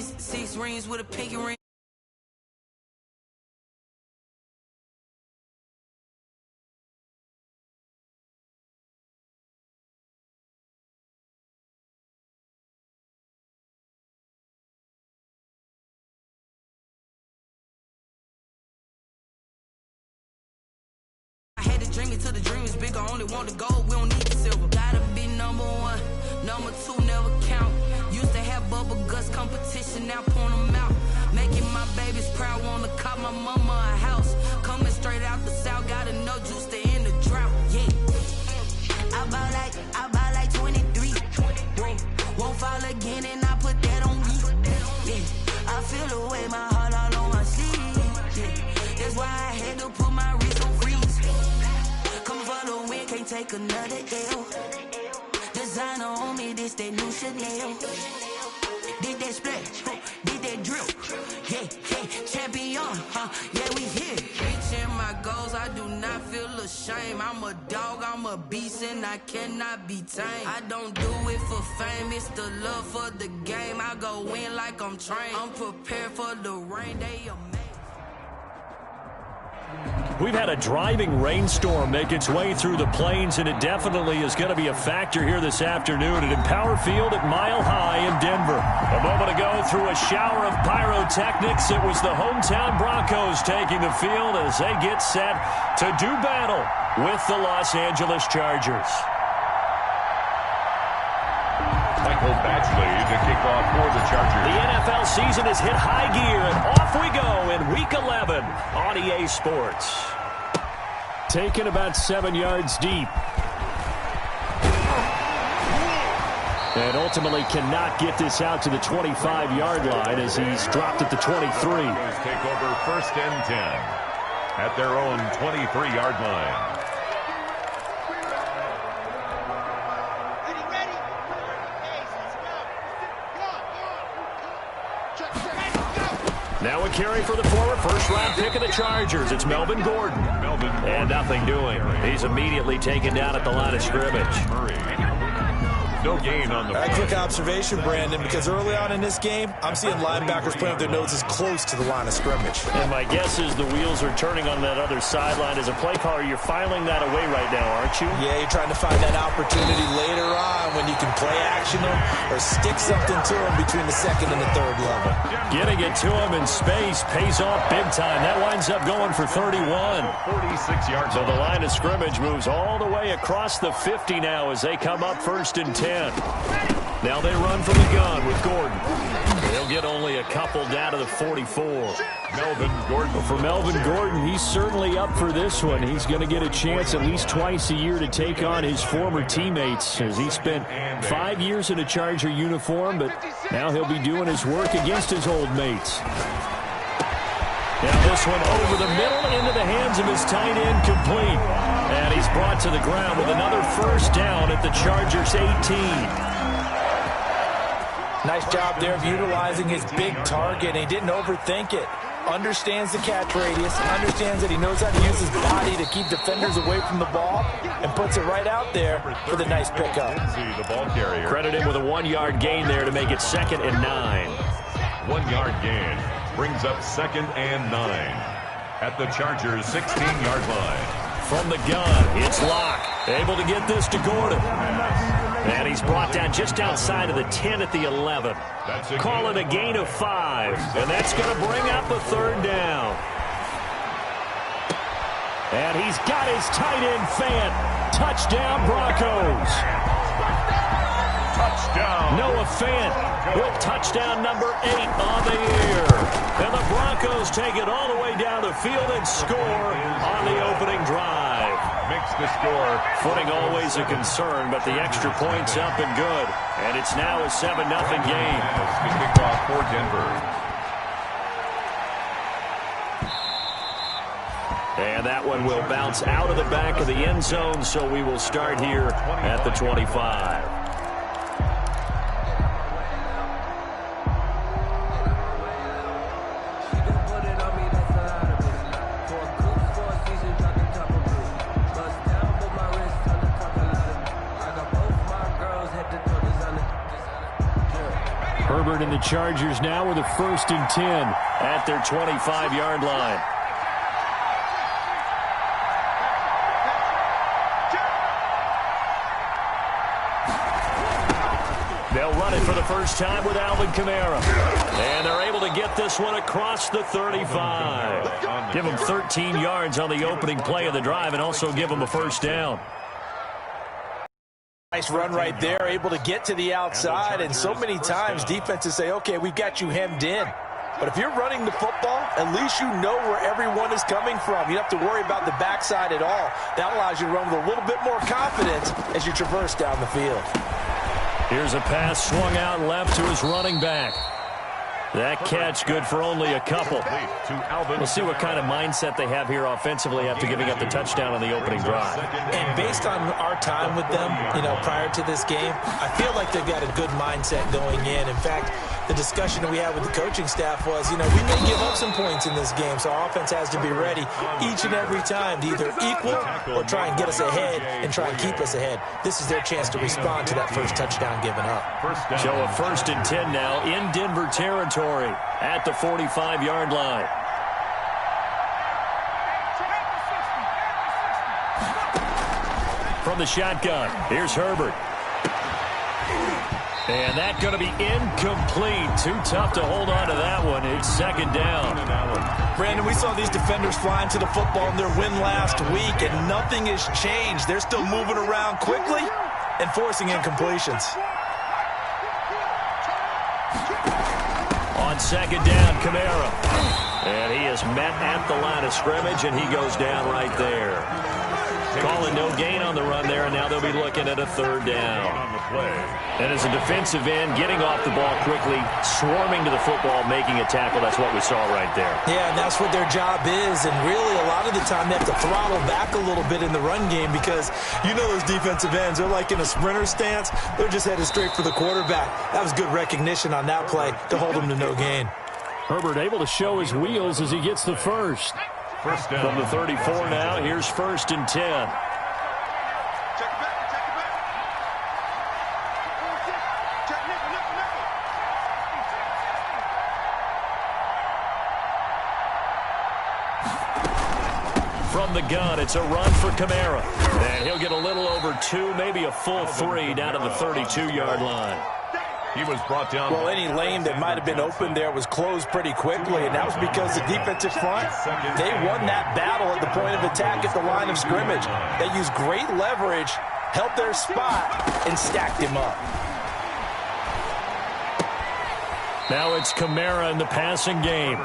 rings, 6 rings with a pinky ring. I had to dream it till the dream is bigger. Only want the gold, we don't need the silver. Gotta be number 1, number 2 never count. Used to have bubble guts competition, now point them out. Making my babies proud, wanna cop my mama a house. Coming straight out the south, got enough juice to end the drought. Yeah, I bought like 23. Whoa, won't fall again, and I put that on me. Yeah, I feel the way, my heart all on my sleeve. Yeah, that's why I had to put my wrist on freeze. Coming for the win, can't take another L. Designer on me, this that new Chanel. Did that splash, did that drill. Yeah, champion, yeah, we here. Reaching my goals, I do not feel ashamed. I'm a dog, I'm a beast, and I cannot be tamed. I don't do it for fame, it's the love for the game. I go in like I'm trained. I'm prepared for the rain, they amazing. We've had a driving rainstorm make its way through the plains, and it definitely is going to be a factor here this afternoon at Empower Field at Mile High in Denver. A moment ago, through a shower of pyrotechnics, it was the hometown Broncos taking the field as they get set to do battle with the Los Angeles Chargers. Michael Badgley to kick off for the Chargers. The NFL season has hit high gear, and off we go in Week 11 on EA Sports. Taken about 7 yards deep. And ultimately cannot get this out to the 25-yard line as he's dropped at the 23. Take over 1st and 10 at their own 23-yard line. Now a carry for the former first-round pick of the Chargers. It's Melvin Gordon. And nothing doing. He's immediately taken down at the line of scrimmage. No gain on the A quick observation, Brandon, because early on in this game, I'm seeing linebackers playing with their noses close to the line of scrimmage. And my guess is the wheels are turning on that other sideline. As a play caller, you're filing that away right now, aren't you? Yeah, you're trying to find that opportunity later on when you can play action them or stick something to them between the 2nd and the 3rd level. Getting it to him in space pays off big time. That winds up going for 31. 46 yards. So the line of scrimmage moves all the way across the 50 now as they come up 1st and 10. Now they run from the gun with Gordon. They'll get only a couple down to the 44. Melvin Gordon. Well, for Melvin Gordon, he's certainly up for this one. He's going to get a chance at least twice a year to take on his former teammates, as he spent 5 years in a Charger uniform, but now he'll be doing his work against his old mates. Now this one over the middle into the hands of his tight end, complete. And he's brought to the ground with another first down at the Chargers' 18. Nice job there of utilizing his big target, and he didn't overthink it. Understands the catch radius, understands that he knows how to use his body to keep defenders away from the ball, and puts it right out there for the nice pickup. The ball carrier. Credit him with a 1-yard gain there to make it 2nd and 9. 1-yard gain brings up 2nd and 9 at the Chargers' 16-yard line. From the gun, it's Locke. Able to get this to Gordon. And he's brought down just outside of the 10 at the 11. Call it a gain of 5. And that's going to bring up a 3rd down. And he's got his tight end Fant. Touchdown, Broncos. Touchdown. Noah Fant with touchdown number 8 on the year. And the Broncos take it all the way down the field and score on the opening drive. Makes the score. Footing always a concern, but the extra point's up and good. And it's now a 7-0 game. The kickoff for Denver. And that one will bounce out of the back of the end zone, so we will start here at the 25. Herbert and the Chargers now with a 1st and 10 at their 25-yard line. They'll run it for the first time with Alvin Kamara. And they're able to get this one across the 35. Give them 13 yards on the opening play of the drive and also give them a 1st down. Nice run right there, able to get to the outside. And so many times defenses say, okay, we've got you hemmed in. But if you're running the football, at least you know where everyone is coming from. You don't have to worry about the backside at all. That allows you to run with a little bit more confidence as you traverse down the field. Here's a pass swung out left to his running back. That catch good for only a couple. We'll see what kind of mindset they have here offensively after giving up the touchdown on the opening drive. And based on our time with them, prior to this game, I feel like they've got a good mindset going in. In fact, the discussion that we had with the coaching staff was, we may give up some points in this game, so our offense has to be ready each and every time to either equal or try and get us ahead and try and keep us ahead. This is their chance to respond to that first touchdown given up. So a 1st and 10 now in Denver territory at the 45-yard line. From the shotgun, here's Herbert. And that's going to be incomplete. Too tough to hold on to that one. It's 2nd down. Brandon, we saw these defenders flying to the football in their win last week, and nothing has changed. They're still moving around quickly and forcing incompletions. On 2nd down, Kamara. And he is met at the line of scrimmage, and he goes down right there. Calling no gain on the run there, and now they'll be looking at a 3rd down. And as a defensive end, getting off the ball quickly, swarming to the football, making a tackle, that's what we saw right there. Yeah, and that's what their job is, and really a lot of the time they have to throttle back a little bit in the run game because those defensive ends, they're like in a sprinter stance. They're just headed straight for the quarterback. That was good recognition on that play to hold them to no gain. Herbert able to show his wheels as he gets the 1st. From the 34 now, here's 1st and 10. From the gun, it's a run for Kamara. And he'll get a little over 2, maybe a full 3 down to the 32-yard line. He was brought down. Well, any lane that might have been open there was closed pretty quickly, and that was because the defensive front, they won that battle at the point of attack at the line of scrimmage. They used great leverage, held their spot, and stacked him up. Now it's Kamara in the passing game.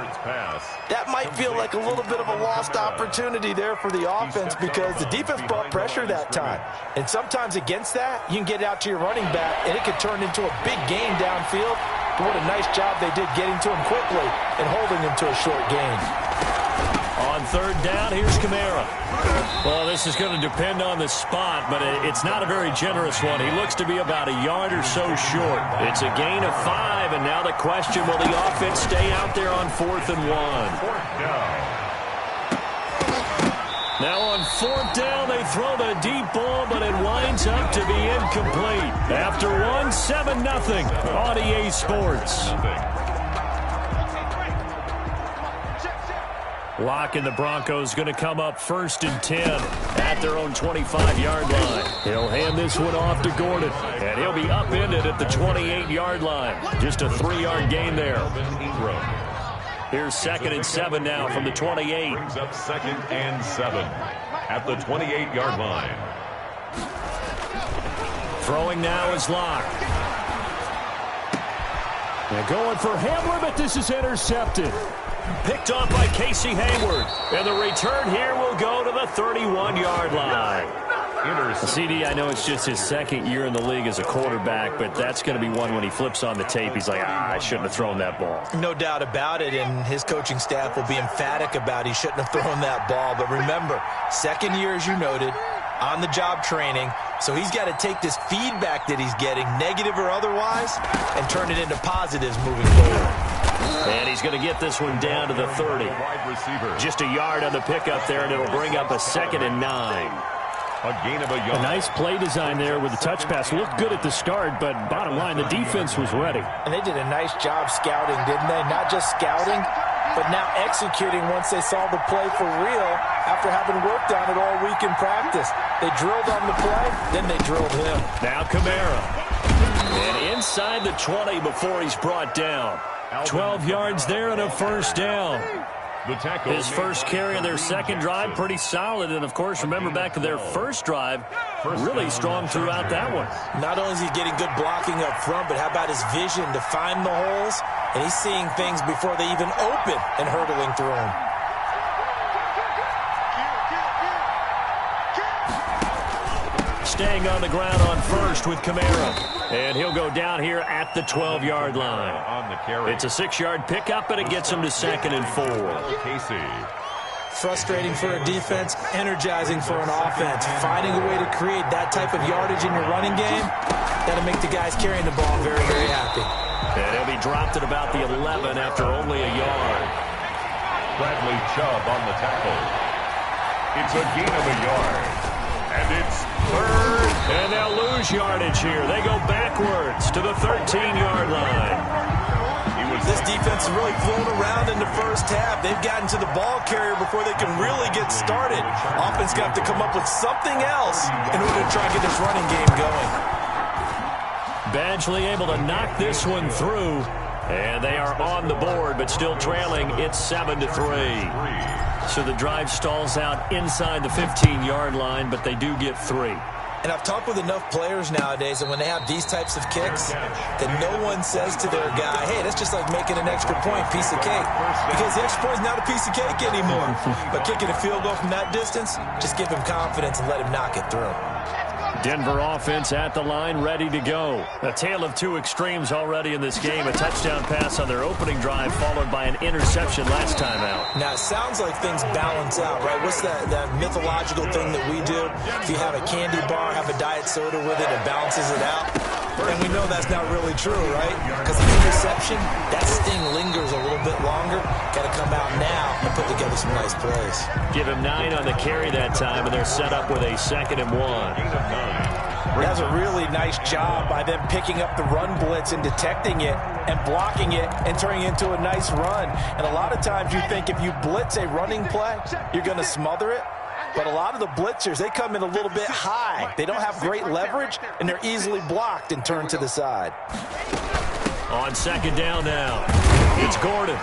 That might feel like a little bit of a lost opportunity there for the offense because the defense brought pressure that time. And sometimes against that, you can get out to your running back, and it could turn into a big gain downfield. But what a nice job they did getting to him quickly and holding him to a short gain. On 3rd down, here's Kamara. Well, this is going to depend on the spot, but it's not a very generous one. He looks to be about a yard or so short. It's a gain of 5, and now the question, will the offense stay out there on 4th and 1? Now on 4th down, they throw the deep ball, but it winds up to be incomplete. After 7-0 on EA Sports. Locke and the Broncos going to come up 1st and 10 at their own 25-yard line. He'll hand this one off to Gordon, and he'll be upended at the 28-yard line. Just a 3-yard gain there. Here's 2nd and 7 now from the 28. Brings up 2nd and 7 at the 28-yard line. Throwing now is Locke. And going for Hamler, but this is intercepted. Picked off by Casey Hayward. And the return here will go to the 31-yard line. CD, I know it's just his 2nd year in the league as a quarterback, but that's going to be one when he flips on the tape, he's like, I shouldn't have thrown that ball. No doubt about it, and his coaching staff will be emphatic about he shouldn't have thrown that ball. But remember, 2nd year, as you noted, on-the-job training, so he's got to take this feedback that he's getting, negative or otherwise, and turn it into positives moving forward. And he's going to get this one down to the 30. Just a yard on the pickup there, and it'll bring up a 2nd and 9. A gain of a yard. A nice play design there with the touch pass. Looked good at the start, but bottom line, the defense was ready. And they did a nice job scouting, didn't they? Not just scouting, but now executing once they saw the play for real after having worked on it all week in practice. They drilled on the play, then they drilled him. Now Kamara. And inside the 20 before he's brought down. 12 yards there and a first down. His first carry of their second drive, pretty solid. And, of course, remember back to their first drive, really strong throughout that one. Not only is he getting good blocking up front, but how about his vision to find the holes? And he's seeing things before they even open and hurdling through them. Staying on the ground on first with Kamara. And he'll go down here at the 12-yard line. It's a 6-yard pickup, and it gets him to 2nd and 4. Casey. Frustrating for a defense, energizing for an offense. Finding a way to create that type of yardage in your running game, that'll make the guys carrying the ball very, very happy. And he'll be dropped at about the 11 after only a yard. Bradley Chubb on the tackle. It's a gain of a yard. And it's third. And they'll lose yardage here. They go backwards to the 13-yard line. This defense has really flown around in the first half. They've gotten to the ball carrier before they can really get started. Offense got to come up with something else in order to try and get this running game going. Badgley able to knock this one through. And they are on the board, but still trailing. It's 7-3. So the drive stalls out inside the 15-yard line, but they do get 3. And I've talked with enough players nowadays that when they have these types of kicks, that no one says to their guy, hey, that's just like making an extra point, piece of cake. Because the extra point is not a piece of cake anymore. But kicking a field goal from that distance, just give him confidence and let him knock it through. Denver offense at the line, ready to go. A tale of two extremes already in this game. A touchdown pass on their opening drive, followed by an interception last time out. Now, it sounds like things balance out, right? What's that mythological thing that we do? If you have a candy bar, have a diet soda with it, it balances it out. And we know that's not really true, right? Because an interception, that sting lingers a little bit longer. Got to come out now and put together some nice plays. Give him 9 on the carry that time, and they're set up with a 2nd and 1. That's a really nice job by them picking up the run blitz and detecting it and blocking it and turning it into a nice run. And a lot of times you think if you blitz a running play, you're going to smother it. But a lot of the blitzers, they come in a little bit high. They don't have great leverage, and they're easily blocked and turned to the side. On 2nd down now, it's Gordon.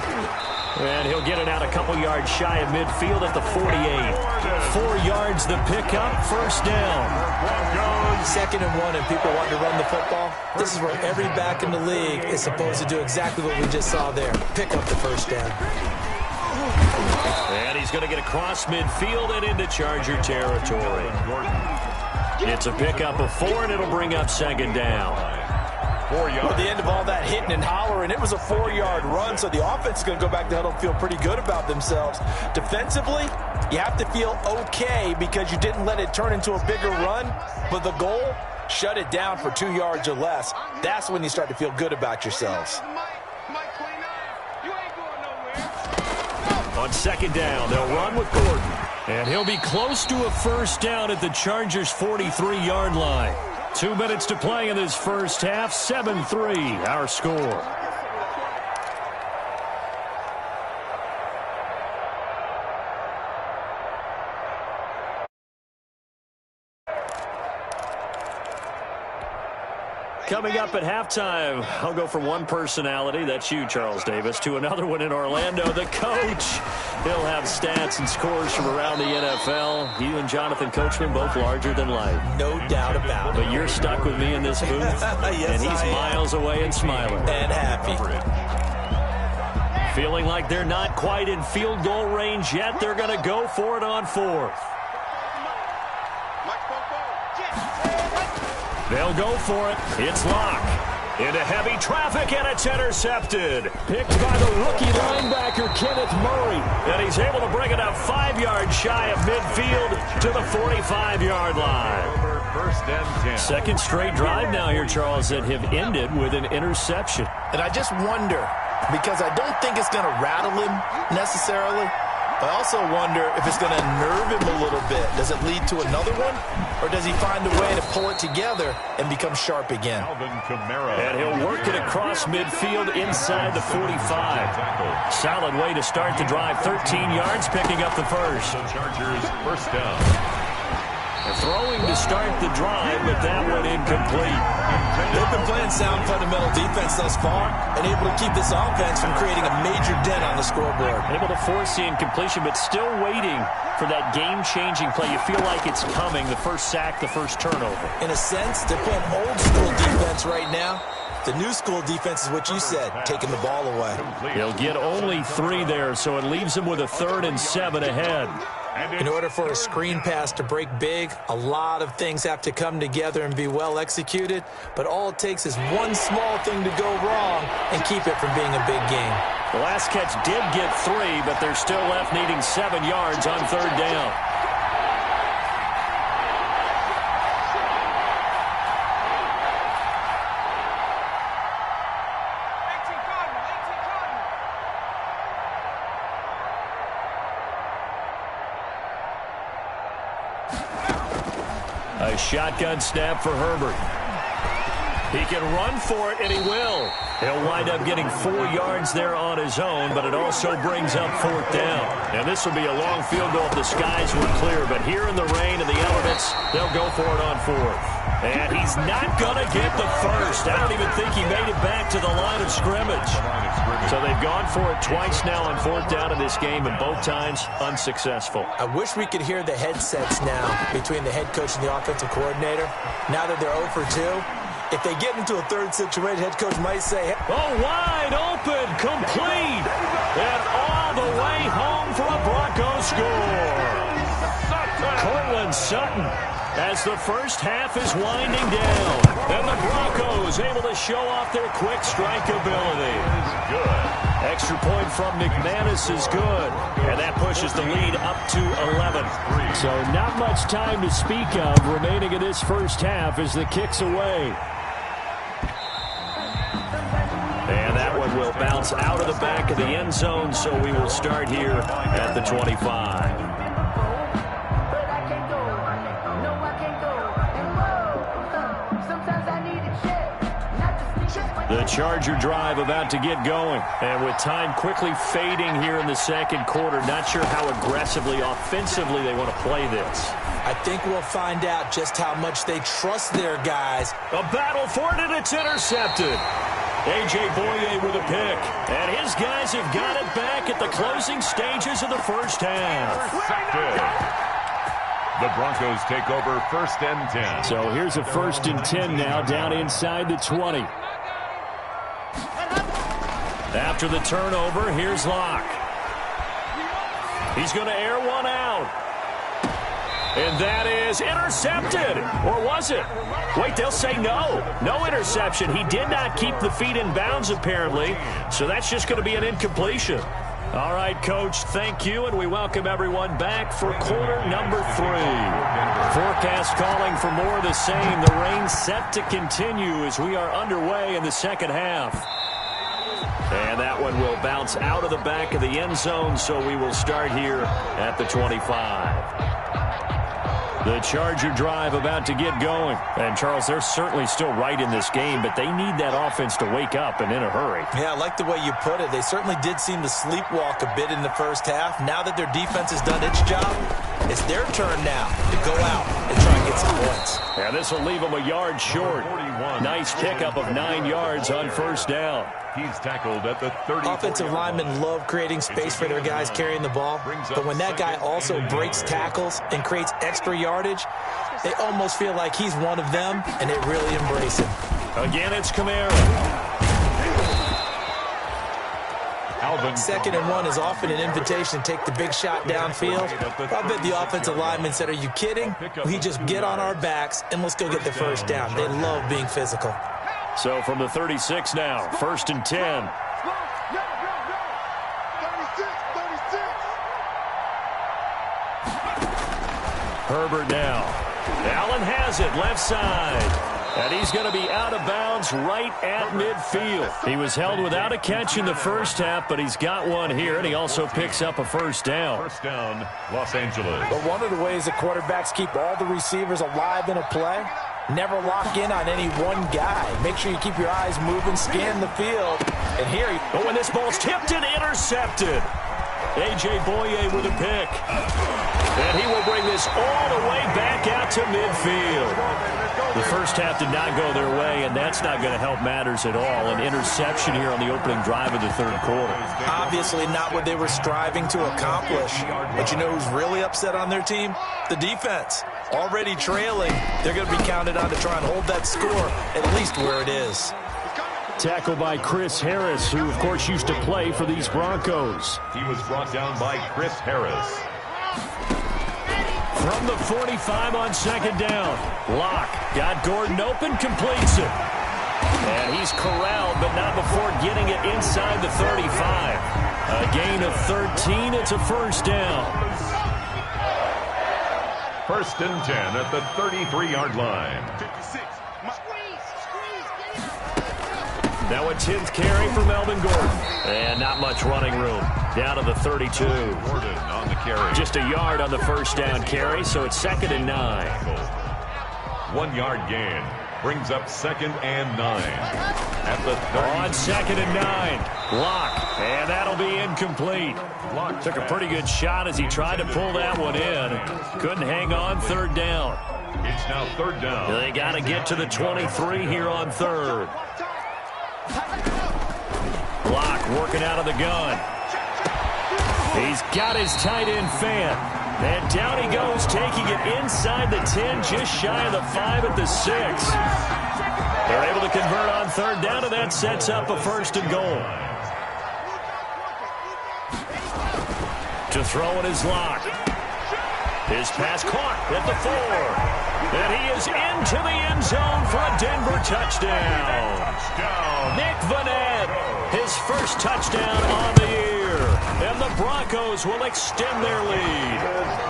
And he'll get it out a couple yards shy of midfield at the 48. 4 yards the pickup, first down. 2nd and 1, and people want to run the football. This is where every back in the league is supposed to do exactly what we just saw there. Pick up the first down. And he's going to get across midfield and into Charger territory. It's a pickup of 4, and it'll bring up 2nd down. 4 yards. At the end of all that hitting and hollering, it was a 4-yard run, so the offense is going to go back to huddle and feel pretty good about themselves. Defensively, you have to feel okay because you didn't let it turn into a bigger run, but the goal, shut it down for 2 yards or less. That's when you start to feel good about yourselves. On 2nd down, they'll run with Gordon. And he'll be close to a first down at the Chargers' 43-yard line. 2 minutes to play in this first half. 7-3, our score. Coming up at halftime, I'll go from one personality, that's you, Charles Davis, to another one in Orlando, the coach. He'll have stats and scores from around the NFL. You and Jonathan Coachman, both larger than life. No doubt about it. But you're stuck with me in this booth, yes, and he's miles away and smiling. And happy. Feeling like they're not quite in field goal range yet. They're going to go for it on 4th. They'll go for it. It's Locke. Into heavy traffic, and it's intercepted. Picked by the rookie linebacker, Kenneth Murray. And he's able to bring it up 5 yards shy of midfield to the 45-yard line. First and 10. Second straight drive now here, Charles, that have ended with an interception. And I just wonder, because I don't think it's going to rattle him necessarily, I also wonder if it's going to nerve him a little bit. Does it lead to another one? Or does he find a way to pull it together and become sharp again? And he'll work it across midfield inside the 45. Solid way to start the drive. 13 yards, picking up the first. Chargers first down. Throwing to start the drive, but that one incomplete. They've been playing sound fundamental defense thus far and able to keep this offense from creating a major dent on the scoreboard. Able to force the incompletion, but still waiting for that game-changing play. You feel like it's coming, the first sack, the first turnover. In a sense, they're playing old-school defense right now. The new school defense is what you said, taking the ball away. He'll get only 3 there, so it leaves him with a 3rd and 7 ahead. In order for a screen pass to break big, a lot of things have to come together and be well executed, but all it takes is one small thing to go wrong and keep it from being a big game. The last catch did get 3, but they're still left needing 7 yards on 3rd down. A shotgun snap for Herbert. He can run for it, and he will. He'll wind up getting 4 yards there on his own, but it also brings up 4th down. And this will be a long field goal if the skies were clear, but here in the rain and the elements, they'll go for it on 4th. And he's not going to get the first. I don't even think he made it back to the line of scrimmage. So they've gone for it twice now on 4th down in this game, and both times unsuccessful. I wish we could hear the headsets now between the head coach and the offensive coordinator. Now that they're 0 for 2, if they get into a 3rd situation, head coach might say, oh, wide open, complete, and all the way home for a Broncos score. Cortland Sutton, as the first half is winding down, and the Broncos able to show off their quick strike ability. Extra point from McManus is good, and that pushes the lead up to 11. So not much time to speak of remaining in this first half as the kick's away. And that one will bounce out of the back of the end zone, so we will start here at the 25. The Charger drive about to get going, and with time quickly fading here in the second quarter, not sure how aggressively, offensively they want to play this. I think we'll find out just how much they trust their guys. A battle for it, and it's intercepted. A.J. Boye with a pick, and his guys have got it back at the closing stages of the first half. The Broncos take over 1st and 10. So here's a 1st and 10 now, down inside the 20. After the turnover, here's Locke. He's going to air one out. And that is intercepted. Or was it? Wait, they'll say no. No interception. He did not keep the feet in bounds, apparently. So that's just going to be an incompletion. All right, Coach, thank you, and we welcome everyone back for quarter number 3. Forecast calling for more of the same. The rain set to continue as we are underway in the second half. And that one will bounce out of the back of the end zone, so we will start here at the 25. The Charger drive about to get going. And, Charles, they're certainly still right in this game, but they need that offense to wake up and in a hurry. Yeah, I like the way you put it. They certainly did seem to sleepwalk a bit in the first half. Now that their defense has done its job, it's their turn now to go out and try and get some points. Yeah, this will leave them a yard short. Nice pickup of 9 yards on 1st down. He's tackled at the 30. Offensive linemen love creating space for their guys carrying the ball, but when that guy also breaks tackles and creates extra yardage, they almost feel like he's one of them, and they really embrace him. Again, it's Kamara. 2nd and 1 is often an invitation to take the big shot downfield. I bet the offensive lineman said, are you kidding? We just get on our backs and let's go get the first down. They love being physical. So from the 36 now, 1st and 10. Herbert now. Allen has it, left side. And he's going to be out of bounds right at midfield. He was held without a catch in the first half, but he's got one here, and he also picks up a first down. First down, Los Angeles. But one of the ways that quarterbacks keep all the receivers alive in a play, never lock in on any one guy. Make sure you keep your eyes moving, scan the field. And here, oh, and this ball's tipped and intercepted. A.J. Boye with a pick. And he will bring this all the way back out to midfield. The first half did not go their way, and that's not going to help matters at all. An interception here on the opening drive of the third quarter. Obviously not what they were striving to accomplish. But you know who's really upset on their team? The defense. Already trailing, they're going to be counted on to try and hold that score at least where it is. Tackle by Chris Harris, who, of course, used to play for these Broncos. He was brought down by Chris Harris. From the 45 on second down. Locke got Gordon open, completes it. And he's corralled, but not before getting it inside the 35. A gain of 13. It's a first down. First and 10 at the 33-yard line. Now a 10th carry for Melvin Gordon. And not much running room. Down to the 32. Gordon on the carry. Just a yard on the first down carry, so it's 2nd and 9. 1 yard gain. Brings up 2nd and 9. At the 30. On 2nd and 9. Locke. And that'll be incomplete. Locke took a pretty good shot as he tried to pull that one in. Couldn't hang on. Third down. It's now third down. They got to get to the 23 here on third. Locke working out of the gun. He's got his tight end fan. And down he goes, taking it inside the 10, just shy of the 5 at the 6. They're able to convert on third down, and that sets up a first and goal. To throw it is Locke. His pass caught at the 4. And he is into the end zone for a Denver touchdown. Nick Vanette, his first touchdown on the year. And the Broncos will extend their lead.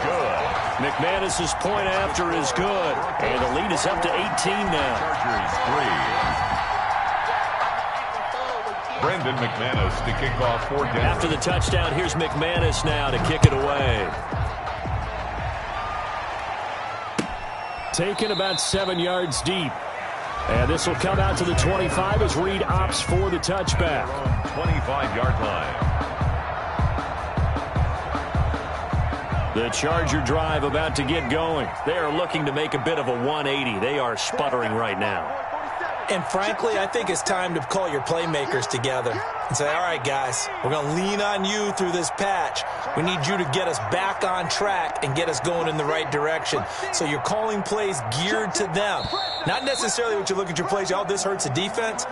Good. McManus's point after is good. And the lead is up to 18 now. Chargers 3. Brandon McManus to kick off for Denver. After the touchdown, here's McManus now to kick it away. Taken about 7 yards deep. And this will come out to the 25 as Reed opts for the touchback. 25-yard line. The Charger drive about to get going. They are looking to make a bit of a 180. They are sputtering right now. And frankly, I think it's time to call your playmakers together and say, all right, guys, we're going to lean on you through this patch. We need you to get us back on track and get us going in the right direction. So you're calling plays geared to them. Not necessarily what you look at your plays, oh, this hurts the defense.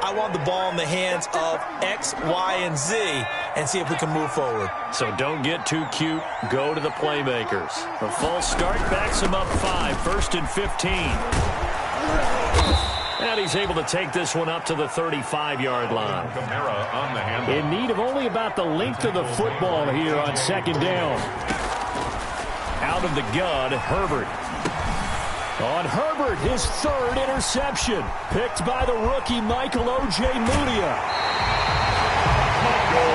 I want the ball in the hands of X, Y, and Z and see if we can move forward. So don't get too cute. Go to the playmakers. The false start backs him up 5. 1st and 15. And he's able to take this one up to the 35-yard line. Kamara on the handle. In need of only about the length of the football here on second down. Out of the gun, Herbert. On Herbert, his 3rd interception. Picked by the rookie, Michael O.J. Mudia.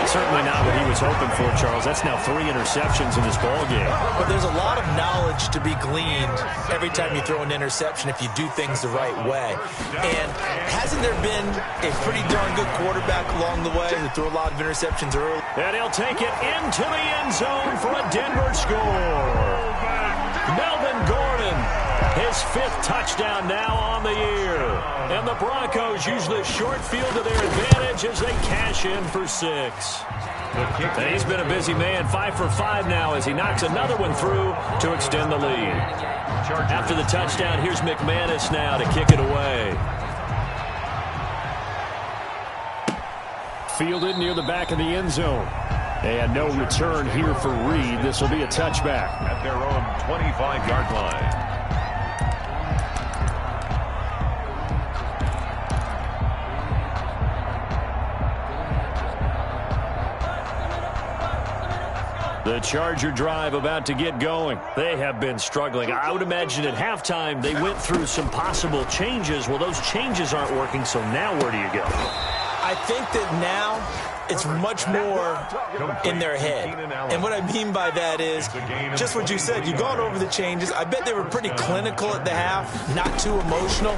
Certainly not what he was hoping for, Charles. That's now 3 interceptions in this ballgame. But there's a lot of knowledge to be gleaned every time you throw an interception if you do things the right way. And hasn't there been a pretty darn good quarterback along the way who threw a lot of interceptions early? And he'll take it into the end zone for a Denver score. Melvin Gordon, his 5th touchdown now on the year. And the Broncos use the short field to their advantage as they cash in for 6. And he's been a busy man, 5 for 5 now as he knocks another one through to extend the lead. After the touchdown, here's McManus now to kick it away. Fielded near the back of the end zone. And no return here for Reed. This will be a touchback. At their own 25-yard line. The Charger drive about to get going. They have been struggling. I would imagine at halftime they went through some possible changes. Well, those changes aren't working, so now where do you go? I think that now it's much more in their head. And what I mean by that is just what you said. You've gone over the changes. I bet they were pretty clinical at the half, not too emotional.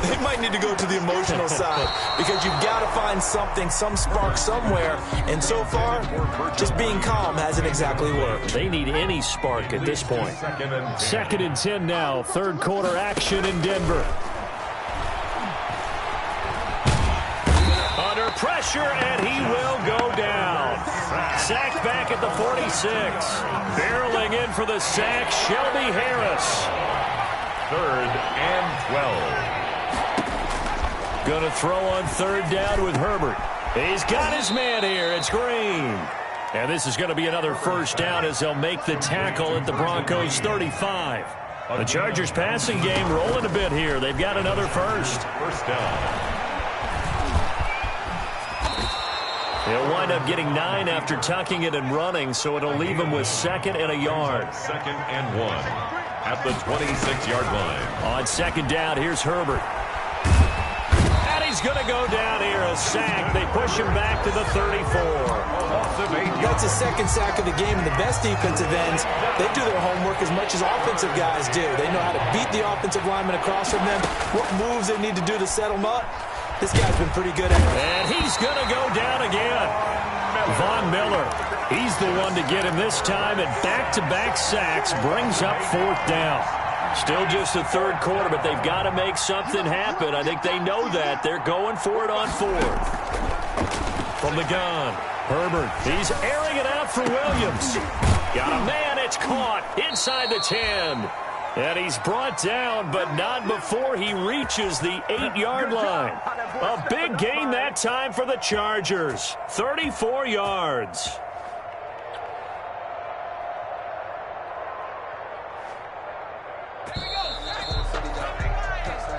They might need to go to the emotional side because you've got to find something, some spark somewhere. And so far, just being calm hasn't exactly worked. They need any spark at this point. 2nd and 10 now. Third quarter action in Denver. Under pressure, and he will go down. Sacked back at the 46. Barreling in for the sack, Shelby Harris. 3rd and 12. Going to throw on 3rd down with Herbert. He's got his man here. It's Green. And this is going to be another first down as they'll make the tackle at the Broncos 35. The Chargers passing game rolling a bit here. They've got another first. First down. He'll wind up getting 9 after tucking it and running, so it'll leave him with 2nd and a yard. 2nd and 1 at the 26-yard line. On 2nd down, here's Herbert. And he's going to go down here, a sack. They push him back to the 34. That's the 2nd sack of the game, and the best defensive ends, they do their homework as much as offensive guys do. They know how to beat the offensive lineman across from them, what moves they need to do to set them up. This guy's been pretty good at it. And he's going to go down again. Von Miller, he's the one to get him this time, and back-to-back sacks brings up 4th down. Still just the 3rd quarter, but they've got to make something happen. I think they know that. They're going for it on 4th. From the gun, Herbert, he's airing it out for Williams. Got a man, it's caught inside the 10. And he's brought down, but not before he reaches the 8-yard line. A big gain that time for the Chargers. 34 yards.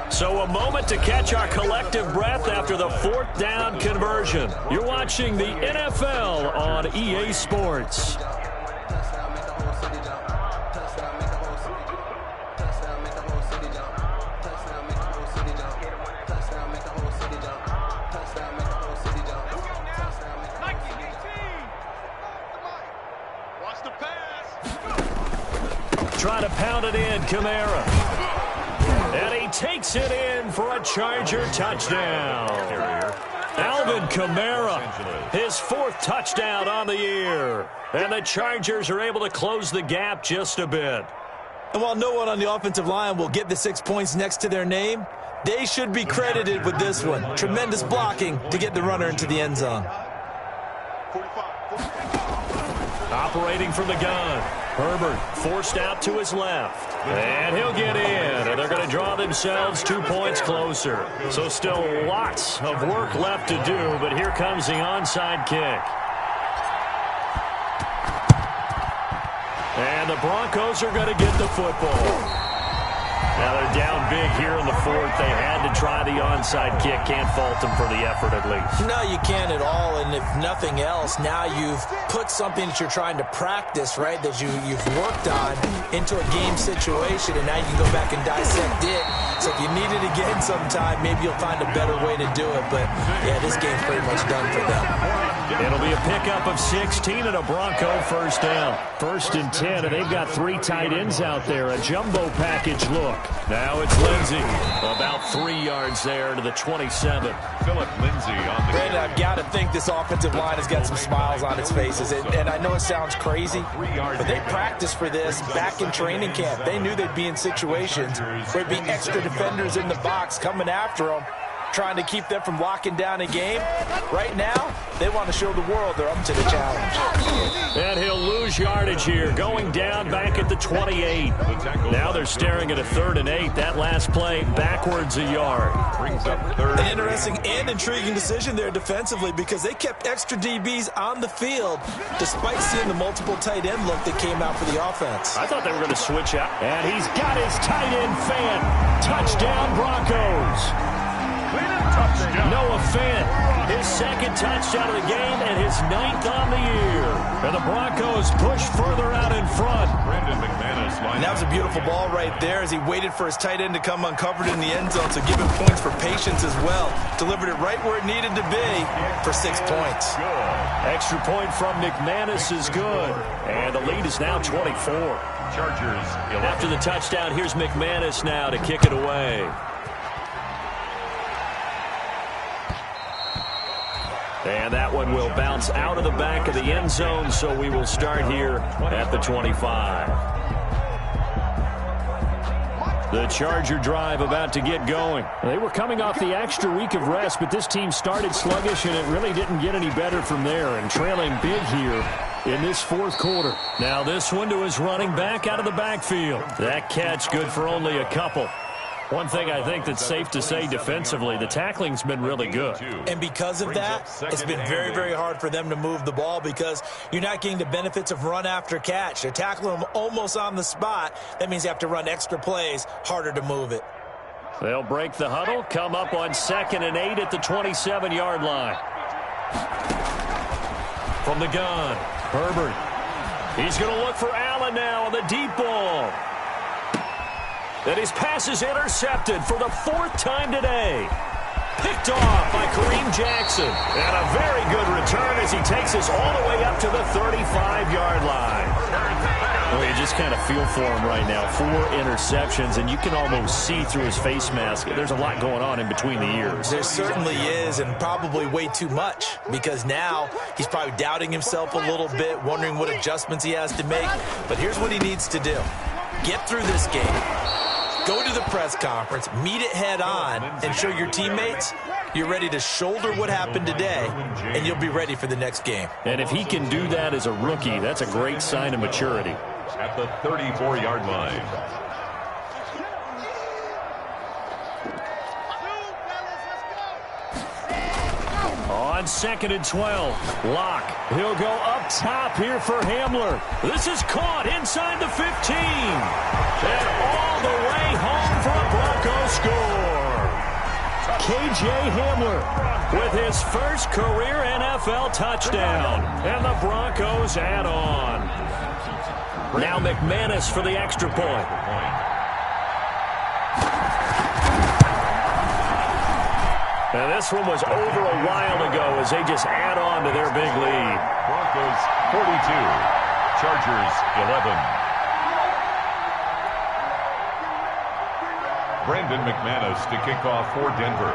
So a moment to catch our collective breath after the 4th down conversion. You're watching the NFL on EA Sports. Trying to pound it in, Kamara. And he takes it in for a Charger touchdown. Alvin Kamara, his 4th touchdown on the year. And the Chargers are able to close the gap just a bit. And while no one on the offensive line will get the 6 points next to their name, they should be credited with this one. Tremendous blocking to get the runner into the end zone. Operating from the gun. Herbert forced out to his left. And he'll get in. And they're going to draw themselves 2 points closer. So still lots of work left to do, but here comes the onside kick. And the Broncos are going to get the football. Now they're down big here in the 4th. They had to try the onside kick. Can't fault them for the effort at least. No, you can't at all. And if nothing else, now you've put something that you're trying to practice, right, that you've worked on into a game situation, and now you can go back and dissect it. So if you need it again sometime, maybe you'll find a better way to do it. But, yeah, this game's pretty much done for them. It'll be a pickup of 16 and a Bronco first down. 1st and 10, and they've got 3 tight ends out there. A jumbo package look. Now it's Lindsey. About 3 yards there to the 27. Philip Lindsey on the Brandon, I've got to think this offensive line has got some smiles on its faces. And I know it sounds crazy, but they practiced for this back in training camp. They knew they'd be in situations where there'd be extra defenders in the box coming after them, trying to keep them from locking down a game. Right now, they want to show the world they're up to the challenge. And he'll lose yardage here, going down back at the 28. Now they're staring at a 3rd and 8. That last play backwards a yard. brings up 3rd. An interesting and intriguing decision there defensively because they kept extra DBs on the field despite seeing the multiple tight end look that came out for the offense. I thought they were going to switch out. And he's got his tight end fan. Touchdown Broncos. Noah Fant, his second touchdown of the game and his 9th on the year. And the Broncos push further out in front. Brandon McManus. And that was a beautiful ball right there as he waited for his tight end to come uncovered in the end zone, so give him points for patience as well. Delivered it right where it needed to be for 6 points. Extra point from McManus is good. And the lead is now 24. Chargers. 11. After the touchdown, here's McManus now to kick it away. And that one will bounce out of the back of the end zone, so we will start here at the 25. The Charger drive about to get going. They were coming off the extra week of rest, but this team started sluggish, and it really didn't get any better from there, and trailing big here in this fourth quarter. Now this one to his running back out of the backfield. That catch good for only a couple. One thing I think that's safe to say defensively, the tackling's been really good. And because of that, it's been very, very hard for them to move the ball because you're not getting the benefits of run after catch. They're tackling them almost on the spot. That means you have to run extra plays, harder to move it. They'll break the huddle, come up on 2nd and 8 at the 27-yard line. From the gun, Herbert. He's going to look for Allen now on the deep ball. And his pass is intercepted for the 4th time today. Picked off by Kareem Jackson. And a very good return as he takes us all the way up to the 35-yard line. Well, you just kind of feel for him right now. 4 interceptions, and you can almost see through his face mask. There's a lot going on in between the ears. There certainly is, and probably way too much, because now he's probably doubting himself a little bit, wondering what adjustments he has to make. But here's what he needs to do. Get through this game. Go to the press conference, meet it head on, and show your teammates you're ready to shoulder what happened today, and you'll be ready for the next game. And if he can do that as a rookie, that's a great sign of maturity. At the 34-yard line. On 2nd and 12, Locke. He'll go up top here for Hamler. This is caught inside the 15. And all the way home for a Broncos score. K.J. Hamler with his first career NFL touchdown. And the Broncos add on. Now McManus for the extra point. And this one was over a while ago as they just add on to their big lead. Broncos 42, Chargers 11. Brandon McManus to kick off for Denver.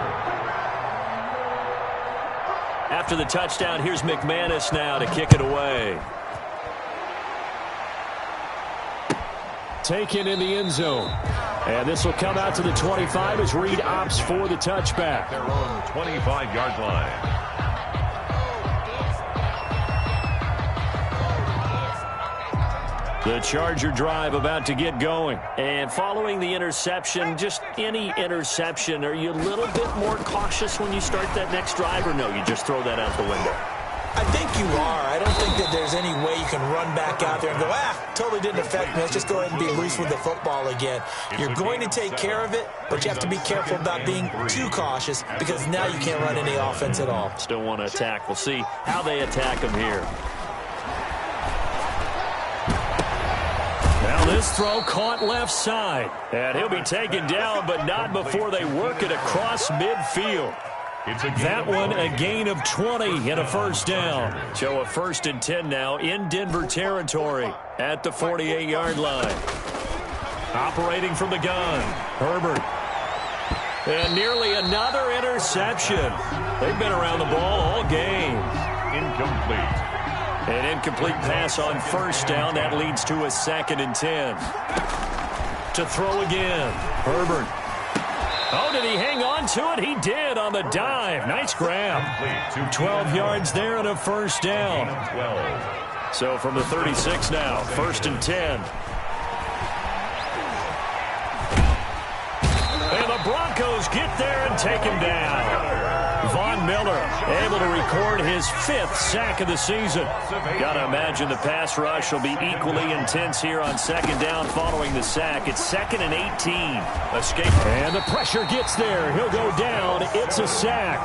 After the touchdown, here's McManus now to kick it away. Taken in the end zone. And this will come out to the 25 as Reed opts for the touchback. Their own 25-yard line. The Charger drive about to get going. And following the interception, just any interception, are you a little bit more cautious when you start that next drive, or no, you just throw that out the window? I think you are. I don't think that there's any way you can run back out there and go, totally didn't affect me. Let's just go ahead and be loose with the football again. You're going to take care of it, but you have to be careful about being too cautious because now you can't run any offense at all. Still want to attack. We'll see how they attack him here. Now this throw caught left side. And he'll be taken down, but not before they work it across midfield. That one a gain of 20 and a first down. So a 1st and 10 now in Denver territory at the 48-yard line. Operating from the gun, Herbert. And nearly another interception. They've been around the ball all game. Incomplete. An incomplete pass on 1st down. That leads to a 2nd and 10. To throw again, Herbert. Oh, did he hang on to it? He did on the dive. Nice grab. 12 yards there and a first down. So from the 36 now, 1st and 10. And the Broncos get there and take him down. Von Miller able to record his 5th sack of the season. Got to imagine the pass rush will be equally intense here on 2nd down following the sack. It's 2nd and 18. Escape. And the pressure gets there. He'll go down. It's a sack.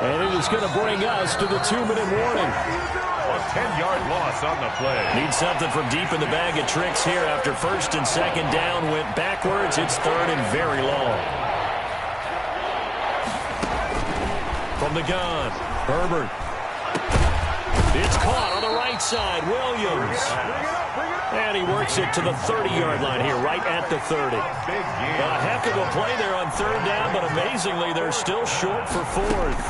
And it is going to bring us to the 2-minute warning. A 10-yard loss on the play. Need something from deep in the bag of tricks here after first and second down went backwards. It's third and very long. From the gun, Herbert. It's caught on the right side, Williams. And he works it to the 30-yard line here, right at the 30. A heck of a play there on third down, but amazingly, they're still short for fourth.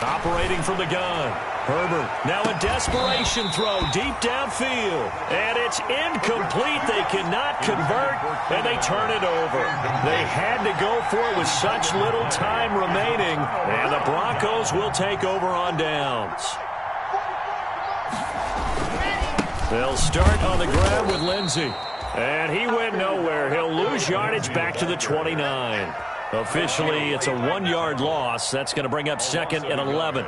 Operating from the gun, Herbert. Now a desperation throw deep downfield. And it's incomplete. They cannot convert, and they turn it over. They had to go for it with such little time remaining, and the Broncos will take over on downs. They'll start on the ground with Lindsey. And he went nowhere. He'll lose yardage back to the 29. Officially, it's a 1-yard loss. That's going to bring up second and 11.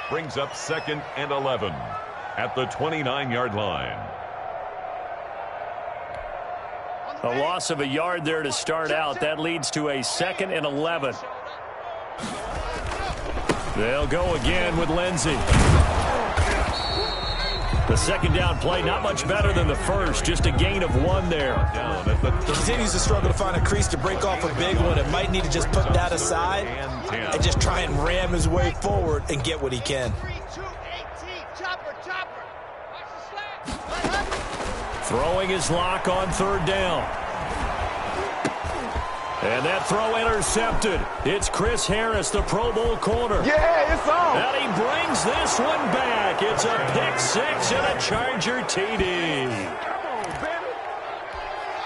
Brings up second and 11 at the 29-yard line. A loss of a yard there to start out. That leads to a second and 11. They'll go again with Lindsey. The second down play, not much better than the first. Just a gain of 1 there. He continues to struggle to find a crease to break off a big one. It might need to just put that aside and just try and ram his way forward and get what he can. Throwing his lock on third down. And that throw intercepted. It's Chris Harris, the Pro Bowl corner. Yeah, it's on. And he brings this one back. It's a pick six and a Charger TD.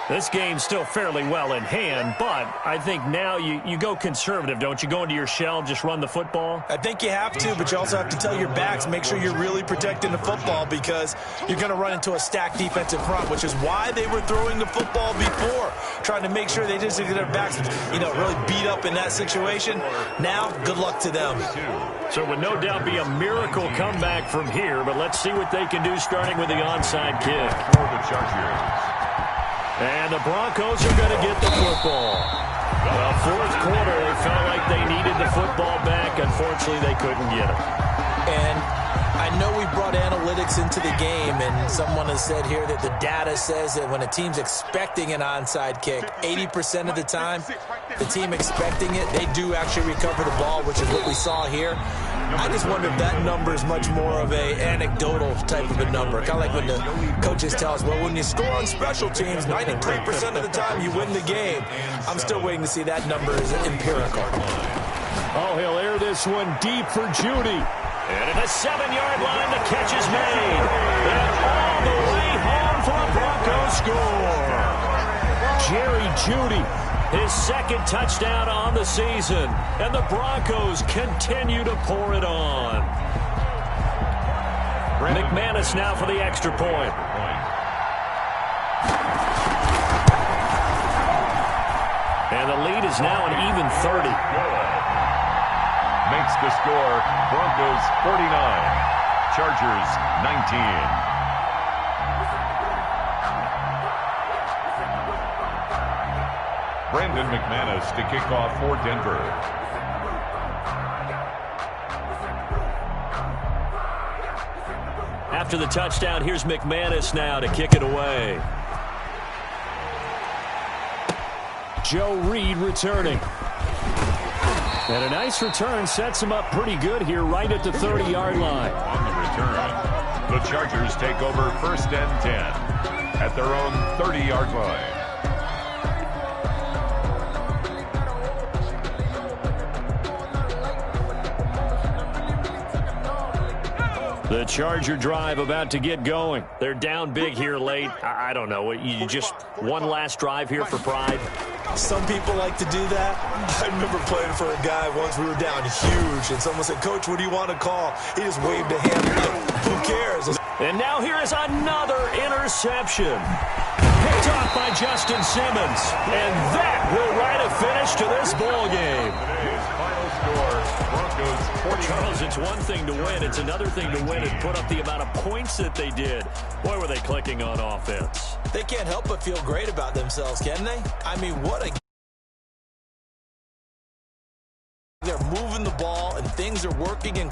This game's still fairly well in hand, but I think now you go conservative, don't you? Go into your shell, just run the football? I think you have to, but you also have to tell your backs, make sure you're really protecting the football because you're going to run into a stacked defensive front, which is why they were throwing the football before, trying to make sure they just get their backs, really beat up in that situation. Now, good luck to them. So it would no doubt be a miracle comeback from here, but let's see what they can do starting with the onside kick. For the Chargers. And the Broncos are going to get the football. The fourth quarter, they felt like they needed the football back. Unfortunately, they couldn't get it. And I know we brought analytics into the game, and someone has said here that the data says that when a team's expecting an onside kick, 80% of the time, the team expecting it, they do actually recover the ball, which is what we saw here. I just wonder if that number is much more of a anecdotal type of a number. Kind of like when the coaches tell us, well, when you score on special teams, 93% of the time you win the game. I'm still waiting to see that number is empirical. Oh, he'll air this one deep for Judy. And at the 7-yard line, the catch is made. And all the way home for a Broncos score. Jerry Judy, his second touchdown on the season. And the Broncos continue to pour it on. McManus now for the extra point. And the lead is now an even 30. Makes the score Broncos 49, Chargers 19. Brandon McManus to kick off for Denver. After the touchdown, here's McManus now to kick it away. Joe Reed returning. And a nice return sets him up pretty good here right at the 30-yard line. On the return, the Chargers take over first and 10 at their own 30-yard line. The Charger drive about to get going. They're down big here late. I don't know. You just one last drive here for pride? Some people like to do that. I remember playing for a guy once. We were down huge, and someone said, "Coach, what do you want to call?" He just waved a hand. Who cares? And now here is another interception. Picked off by Justin Simmons. And that will write a finish to this ball game. Today's final score, Broncos 40. Charles, it's one thing to win. It's another thing to win and put up the amount of points that they did. Boy, were they clicking on offense. They can't help but feel great about themselves, can they? I mean, what a They're moving the ball, and things are working and